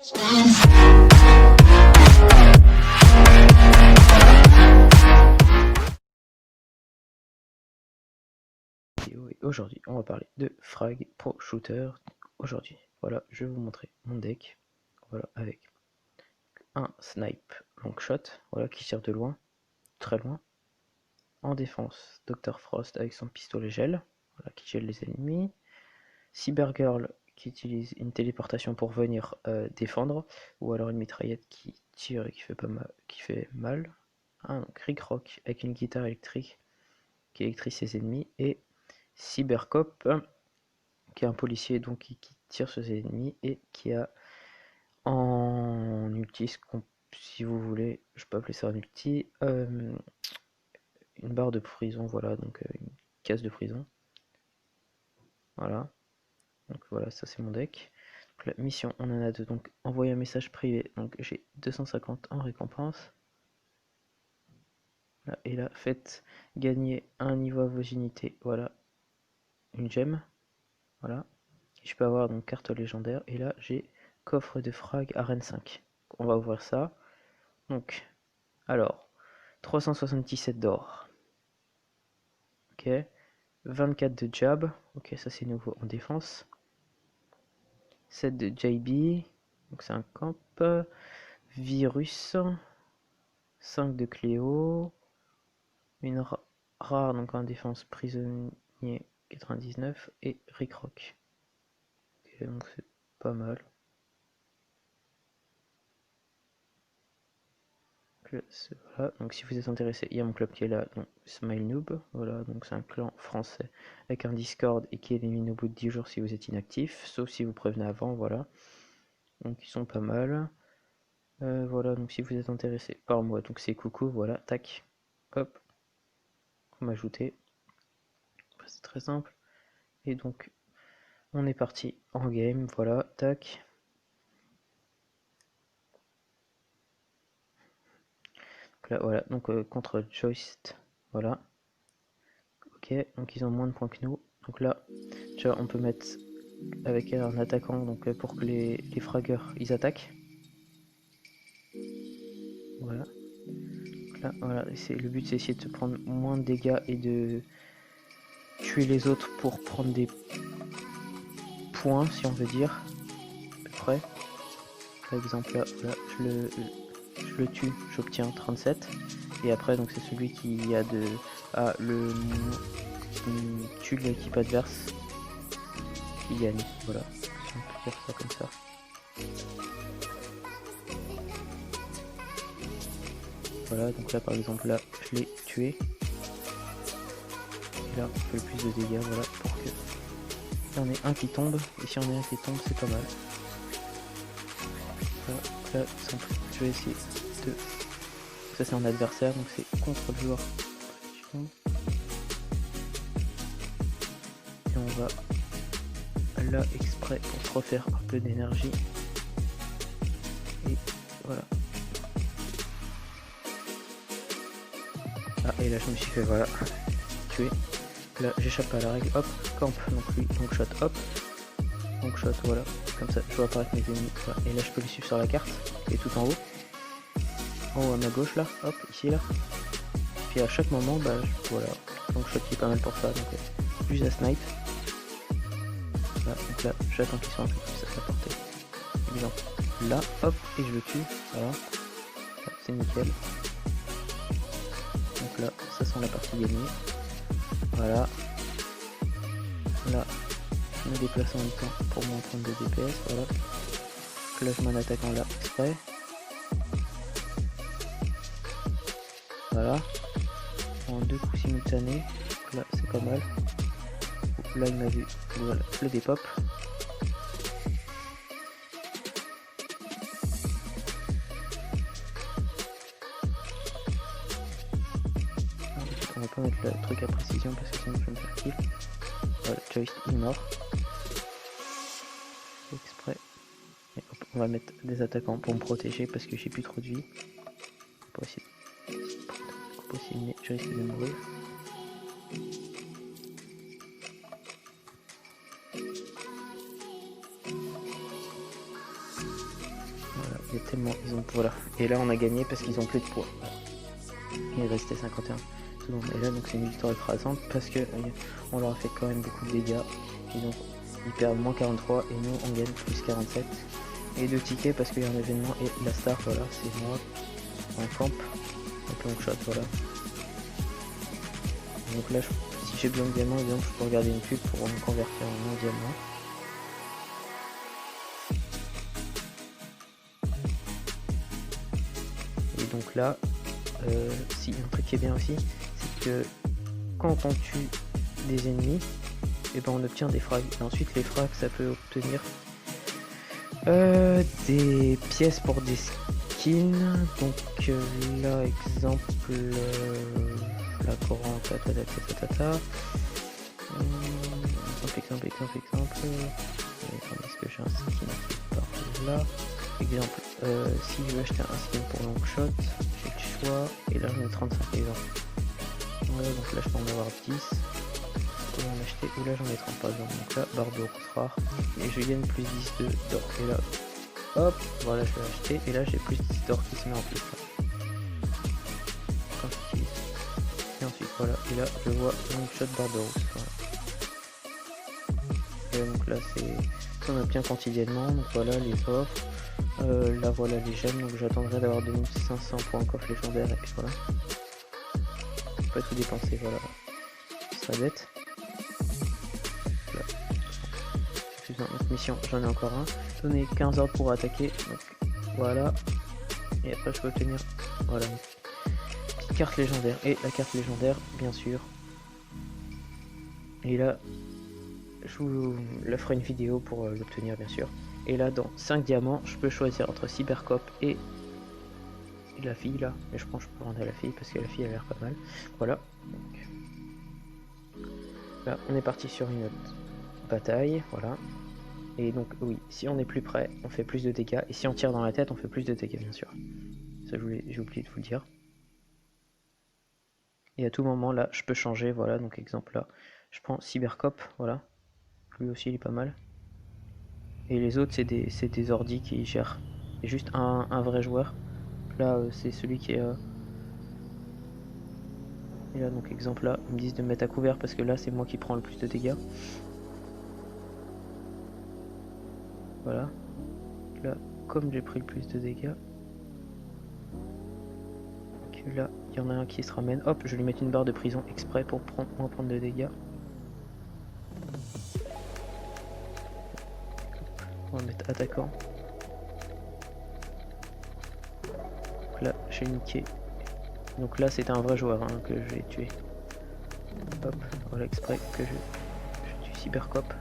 Et aujourd'hui, on va parler de Frag Pro Shooter. Aujourd'hui, voilà, je vais vous montrer mon deck. Voilà, avec un snipe long shot, voilà, qui tire de loin, très loin. En défense, Dr Frost avec son pistolet gel, voilà, qui gèle les ennemis. Cybergirl qui utilise une téléportation pour venir défendre, ou alors une mitraillette qui tire et qui fait mal. Donc Rick Rock avec une guitare électrique qui électrise ses ennemis, et Cybercop qui est un policier donc qui tire sur ses ennemis et qui a en ulti, si vous voulez, je peux appeler ça un ulti, une barre de prison, voilà, donc une case de prison. Voilà, donc voilà, ça c'est mon deck. Donc, la mission, on en a deux, donc envoyer un message privé, donc j'ai 250 en récompense. Là, et là, faites gagner un niveau à vos unités, voilà, une gemme, voilà. Je peux avoir donc carte légendaire, et là j'ai coffre de frag arène 5. On va ouvrir ça. Donc, alors, 377 d'or. Ok. 24 de jab. Ok, ça c'est nouveau en défense. 7 de JB. Donc c'est un camp. Virus. 5 de Cléo. Une rare, donc en défense, prisonnier 99. Et Rick Rock. Ok, donc c'est pas mal. Voilà. Donc si vous êtes intéressé, il y a mon club qui est là, donc Smile Noob, voilà, donc c'est un clan français avec un Discord et qui élimine au bout de 10 jours si vous êtes inactif, sauf si vous prévenez avant, voilà. Donc ils sont pas mal. Voilà, donc si vous êtes intéressé par moi, donc c'est coucou, voilà, tac, hop, m'ajouter, c'est très simple. Et donc on est parti en game, voilà, tac. Donc là, voilà, donc contre Joyst, voilà. Ok, donc ils ont moins de points que nous. Donc là, tu vois, on peut mettre avec un attaquant donc pour que les fraggers ils attaquent. Voilà. Donc là, voilà, le but c'est essayer de prendre moins de dégâts et de tuer les autres pour prendre des points, si on veut dire, à peu près. Par exemple là, voilà, je le tue, j'obtiens 37. Et après donc c'est celui qui a qui tue l'équipe adverse qui gagne. Voilà, si on peut dire ça comme ça. Voilà, donc là par exemple là je l'ai tué. Et là on fait le plus de dégâts, voilà, pour que il y en ait un qui tombe, et si on est un qui tombe c'est pas mal. Voilà, là simple, je vais essayer de... Ça c'est un adversaire, donc c'est contre le joueur. Et on va là exprès pour se refaire un peu d'énergie. Et voilà. Ah, et là je me suis fait, voilà, tuer. Là j'échappe à la règle, hop, camp, donc lui, donc shot, hop, donc shot, voilà, comme ça je vois apparaître mes ennemis, voilà. Et là je peux les suivre sur la carte, et tout en haut à ma gauche là, hop, ici là. Puis à chaque moment, bah voilà, donc shot qui est pas mal pour ça, donc juste à snipe. Voilà, donc là j'attends qu'ils soient un peu plus à sa portée. Exemple, là, hop, et je le tue, voilà, c'est nickel. Donc là, ça sent la partie gagnée. Voilà. Là, je me déplace en même temps pour mon 32 DPS, voilà. Donc là, je mets un attaquant là, exprès. Voilà. En 2 coups simultanés. Donc là, c'est pas mal. Là, il m'a vu. Voilà, je le dépop. On va pas mettre le truc à précision parce que sinon je vais me faire kill. Voilà, Joyst il est mort. Exprès. Et hop, on va mettre des attaquants pour me protéger parce que j'ai plus trop de vie. Pas possible. Possible, mais je risque de mourir. Il y a tellement, ils ont, voilà. Et là on a gagné parce qu'ils ont plus de poids. Il restait 51. Tout bon. Et là donc c'est une victoire écrasante parce que on leur a fait quand même beaucoup de dégâts. Et donc ils perdent moins 43 et nous on gagne plus 47. Et 2 tickets parce qu'il y a un événement et la star, voilà, c'est moi en camp. Donc long shot, voilà. Donc là si j'ai besoin de diamants, exemple, je peux regarder une pub pour me convertir en diamant. Et donc là, si un truc qui est bien aussi, c'est que quand on tue des ennemis, et ben on obtient des frags. Et ensuite les frags, ça peut obtenir des pièces pour des skins. Donc là exemple la grande exemple. Est-ce que j'ai un skin par là? Exemple, si je veux acheter un skin pour Longshot, j'ai le choix, et là j'en ai 35 exemples. Voilà, donc là je peux en avoir 10, et en acheter, ou là j'en ai 30 par exemple, donc là barre de rose rare, et je gagne plus 10 d'or, et là, hop, voilà je l'ai acheté, et là j'ai plus 10 d'or qui se met en plus. Quand j'utilise. Et ensuite voilà, et là je vois Longshot barre de rose, voilà. Et donc là c'est, on obtient quotidiennement, donc voilà les offres. Là voilà les gemmes, donc j'attendrai d'avoir 2500 points coffre légendaire et puis voilà. Je peux tout dépenser, voilà. Ce serait bête. Là. J'ai besoin d'autres missions, j'en ai encore un. Donner 15 ordres pour attaquer, donc voilà. Et après je peux obtenir, voilà, une petite carte légendaire. Et la carte légendaire, bien sûr. Et là, je vous la ferai une vidéo pour l'obtenir bien sûr. Et là dans 5 diamants, je peux choisir entre Cybercop et la fille là, mais je pense que je peux rendre à la fille parce que la fille a l'air pas mal. Voilà, donc là on est parti sur une autre bataille, voilà. Et donc oui, si on est plus près, on fait plus de dégâts, et si on tire dans la tête, on fait plus de dégâts bien sûr. Ça j'ai oublié de vous le dire. Et à tout moment là, je peux changer, voilà, donc exemple là, je prends Cybercop, voilà, lui aussi il est pas mal. Et les autres c'est des ordis qui gèrent. C'est juste un vrai joueur. Là c'est celui qui est... Et là donc exemple là, ils me disent de me mettre à couvert parce que là c'est moi qui prends le plus de dégâts. Voilà. Là, comme j'ai pris le plus de dégâts, que là, il y en a un qui se ramène. Hop, je vais lui mettre une barre de prison exprès pour moins prendre de dégâts. On va mettre attaquant. Donc là, j'ai niqué. Donc là, c'était un vrai joueur hein, que j'ai tué. Hop, voilà exprès que je tue Cybercop.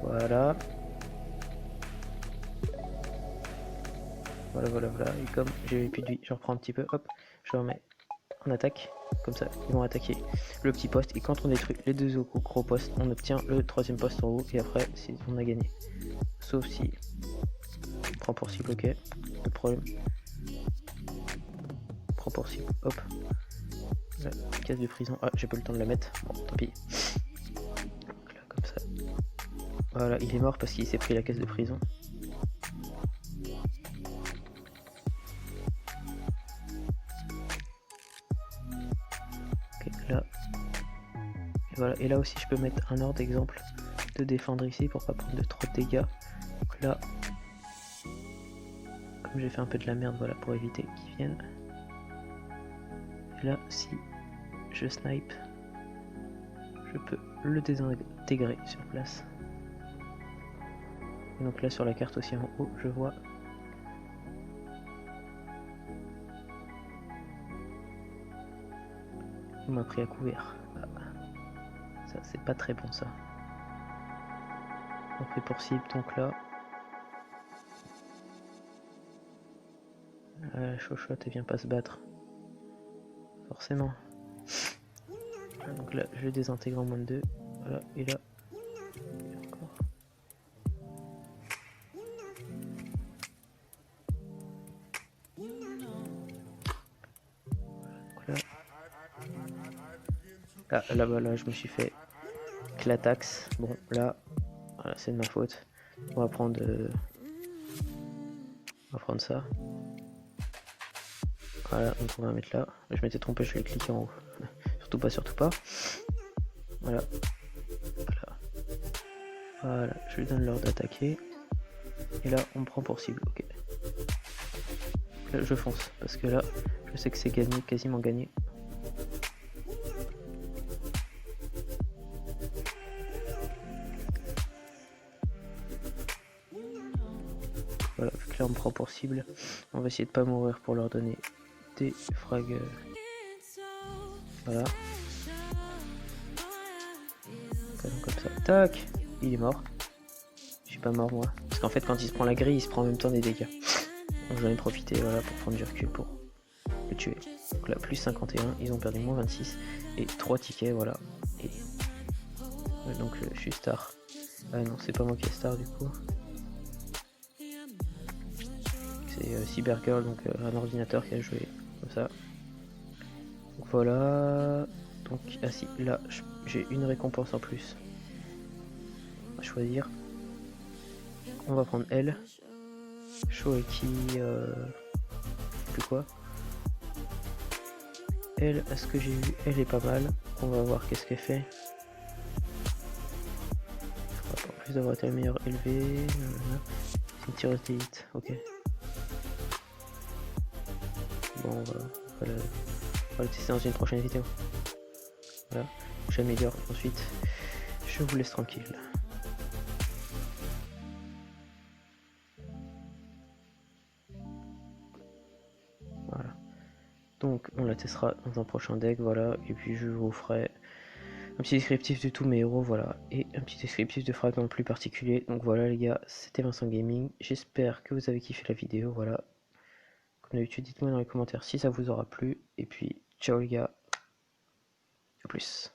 Voilà. Voilà. Et comme j'ai plus de vie, je reprends un petit peu. Hop, je remets en attaque. Comme ça, ils vont attaquer le petit poste. Et quand on détruit les deux gros postes, on obtient le troisième poste en haut. Et après, on a gagné. Sauf si on prend pour cible, ok. Pas de problème. Prends pour cible, hop. La case de prison. Ah, j'ai pas le temps de la mettre. Bon, tant pis. Donc là, comme ça. Voilà, il est mort parce qu'il s'est pris la case de prison. Ok, là. Et voilà, et là aussi je peux mettre un ordre d'exemple de défendre ici pour pas prendre de trop de dégâts. Donc là, comme j'ai fait un peu de la merde, voilà, pour éviter qu'ils viennent. Et là, si je snipe, je peux le désintégrer sur place. Et donc là sur la carte aussi en haut, je vois on m'a pris à couvert. Ah. Ça c'est pas très bon ça. On fait pour cible donc là. Chochotte elle vient pas se battre. Forcément. Donc là je désintègre en moins de 2. Voilà, et là. Encore. Là, je me suis fait clatax. Bon, là, voilà, c'est de ma faute. On va prendre On va prendre ça. Voilà, donc on va mettre là. Je m'étais trompé, je l'ai cliqué en haut. Surtout pas, surtout pas. Voilà. Voilà, je lui donne l'ordre d'attaquer. Et là, on me prend pour cible, ok. Là, je fonce, parce que là, je sais que c'est gagné, quasiment gagné. Voilà, vu que là, on me prend pour cible, on va essayer de pas mourir pour leur donner des frags. Voilà. Comme ça. Tac! Il est mort. Je suis pas mort, moi. Parce qu'en fait, quand il se prend la grille, il se prend en même temps des dégâts. Donc j'en ai profité, voilà, pour prendre du recul pour le tuer. Donc là, plus 51, ils ont perdu moins 26. Et 3 tickets, voilà. Et donc je suis star. Ah non, c'est pas moi qui est star du coup. C'est Cybergirl, donc un ordinateur qui a joué comme ça. Donc voilà. Donc, ah si, là, j'ai une récompense en plus à choisir. On va prendre elle. Shoeki, plus quoi. Elle, à ce que j'ai vu, elle est pas mal. On va voir qu'est-ce qu'elle fait. En plus d'avoir été la meilleure élevée, c'est une tireuse d'élite, ok. Bon, on va le tester dans une prochaine vidéo. Voilà, j'améliore ensuite. Je vous laisse tranquille. Voilà. Donc on la testera dans un prochain deck, voilà. Et puis je vous ferai un petit descriptif de tous mes héros, voilà. Et un petit descriptif de fragments plus particuliers. Donc voilà les gars, c'était Vincent Gaming. J'espère que vous avez kiffé la vidéo, voilà. Comme d'habitude, dites-moi dans les commentaires si ça vous aura plu. Et puis, ciao les gars. À plus.